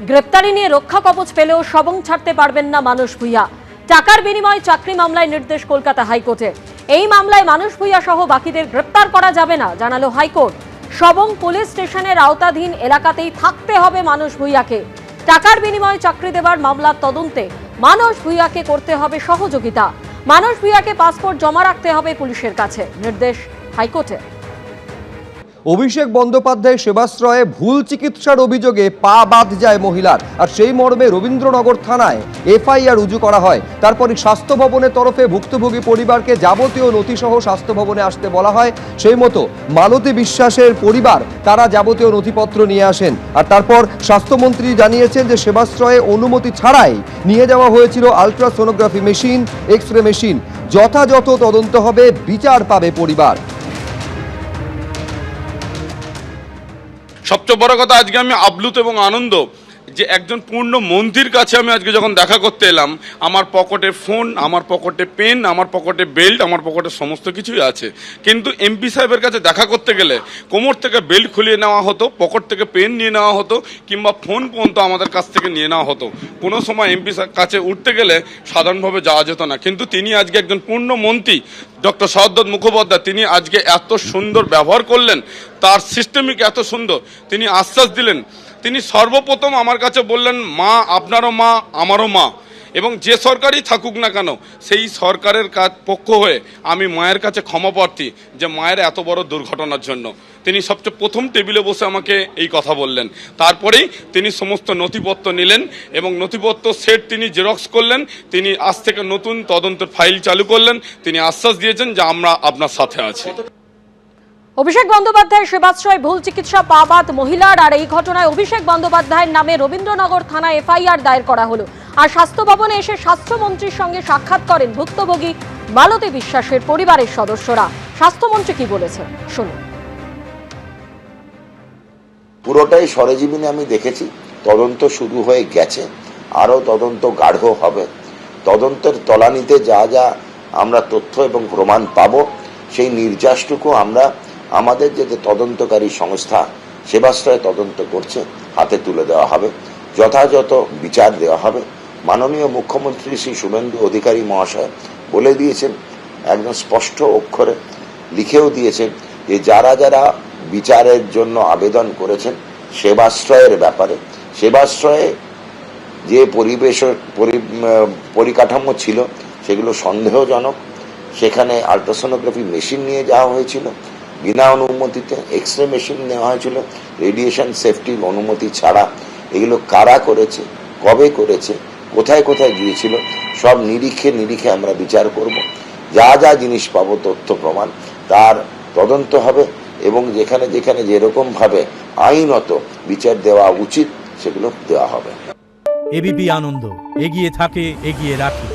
গ্রেপ্তারি নিয়ে রক্ষা কবচ পেলেও সবং ছাড়তে পারবেন না মানস ভূঁইয়া। টাকার বিনিময়ে চাকরি মামলায় নির্দেশ কলকাতা হাইকোর্টের। এই মামলায় মানস ভূঁইয়া সহ বাকিদের গ্রেপ্তার করা যাবে না জানালো হাইকোর্ট। সবং পুলিশ স্টেশনের আওতাধীন এলাকাতেই থাকতে হবে মানস ভূঁইয়াকে। টাকার বিনিময়ে চাকরি দেবার মামলার তদন্তে মানস ভূঁইয়াকে করতে হবে সহযোগিতা। মানস ভূঁইয়াকে পাসপোর্ট জমা রাখতে হবে পুলিশের কাছে, নির্দেশ হাইকোর্টের। অভিষেক বন্দ্যোপাধ্যায় সেবাশ্রয়ে ভুল চিকিৎসার অভিযোগে পা বাদ যায় মহিলার, আর সেই মর্মে রবীন্দ্রনগর থানায় এফআইআর রুজু করা হয়। তারপরই স্বাস্থ্য ভবনের তরফে ভুক্তভোগী পরিবারকে যাবতীয় নথিসহ স্বাস্থ্য ভবনে আসতে বলা হয়। সেই মতো মালতী বিশ্বাসের পরিবার তারা যাবতীয় নথিপত্র নিয়ে আসেন। আর তারপর স্বাস্থ্যমন্ত্রী জানিয়েছেন যে সেবাশ্রয়ে অনুমতি ছাড়াই নিয়ে যাওয়া হয়েছিল ultrasonography machine, X ray machine. যথাযথ তদন্ত হবে, বিচার পাবে পরিবার। সবচেয়ে বড় কথা, আজকে আমি আপ্লুত এবং আনন্দ যে একজন পূর্ণ মন্ত্রীর কাছে আমি আজকে যখন দেখা করতে এলাম, আমার পকেটে ফোন, আমার পকেটে পেন, আমার পকেটে বেল্ট, আমার পকেটে সমস্ত কিছুই আছে। কিন্তু এমপি সাহেবের কাছে দেখা করতে গেলে কোমর থেকে বেল্ট খুলিয়ে নেওয়া হতো, পকেট থেকে পেন নিয়ে নেওয়া হতো, কিংবা ফোন পর্যন্ত আমাদের কাছ থেকে নিয়ে নেওয়া হতো। কোনো সময় এমপি কাছে উঠতে গেলে সাধারণভাবে যাওয়া যেত না। কিন্তু তিনি আজকে একজন পূর্ণ মন্ত্রী ডক্টর সহদেব মুখোপাধ্যায়, তিনি আজকে এত সুন্দর ব্যবহার করলেন, তার সিস্টেমিক এত সুন্দর, তিনি আশ্বাস দিলেন। তিনি সর্বপ্রথম আমার কাছে বললেন, মা আপনারও মা, আমারও মা, এবং যে সরকারই থাকুক না কেন সেই সরকারের পক্ষ হয়ে আমি মায়ের কাছে ক্ষমা প্রার্থী যে মায়ের এত বড় দুর্ঘটনার জন্য। তিনি সবচেয়ে প্রথম টেবিলে বসে আমাকে এই কথা বললেন। তারপরেই তিনি সমস্ত নথিপত্র নিলেন এবং নথিপত্র সেট তিনি জেরক্স করলেন। তিনি আজ থেকে নতুন তদন্তের ফাইল চালু করলেন। তিনি আশ্বাস দিয়েছেন যে আমরা আপনার সাথে আছি। অভিষেক বন্দ্যোপাধ্যায়ের সেবাশ্রয় ভুল চিকিৎসা পাওয়া মহিলার, আর এই ঘটনায় অভিষেক বন্দ্যোপাধ্যায়ের নামে রবীন্দ্রনগর থানায় এফআইআর দায়ের করা হলো। আর স্বাস্থ্য ভবনে এসে স্বাস্থ্যমন্ত্রীর সঙ্গে সাক্ষাৎ করেন ভুক্তভোগী মালতী বিশ্বাসের পরিবারের সদস্যরা। স্বাস্থ্যমন্ত্রী কি বলেছেন শুনুন। পুরোটাই সরেজমিনে আমি দেখেছি। তদন্ত শুরু হয়ে গেছে, আরও তদন্ত গাঢ় হবে। তদন্তের তলানিতে যা যা আমরা তথ্য এবং প্রমাণ পাবো, সেই নির্যাসটুকু আমরা আমাদের যে তদন্তকারী সংস্থা সেবাশ্রয়ে তদন্ত করছে হাতে তুলে দেওয়া হবে, যথাযথ বিচার দেওয়া হবে। মাননীয় মুখ্যমন্ত্রী শ্রী শুভেন্দু অধিকারী মহাশয় বলে দিয়েছেন, একদম স্পষ্ট অক্ষরে লিখেও দিয়েছেন যে যারা যারা বিচারের জন্য আবেদন করেছেন সেবাশ্রয়ের ব্যাপারে, সেবাশ্রয়ে যে পরিকাঠামো ছিল সেগুলো সন্দেহজনক। সেখানে আলট্রাসোনোগ্রাফি মেশিন নিয়ে যাওয়া হয়েছিল বিনা অনুমতিতে, এক্স রে মেশিন নেওয়া হয়েছিল রেডিয়েশন সেফটির অনুমতি ছাড়া। এগুলো কারা করেছে, কবে করেছে, কোথায় কোথায় গিয়েছিল, সব নিরিখে আমরা বিচার করব। যা যা জিনিস পাবো তথ্য প্রমাণ, তার তদন্ত হবে এবং যেখানে যেখানে যেরকমভাবে আইনত বিচার দেওয়া উচিত সেগুলো দেওয়া হবে। এবিপি আনন্দ, এগিয়ে থাকে, এগিয়ে রাখে।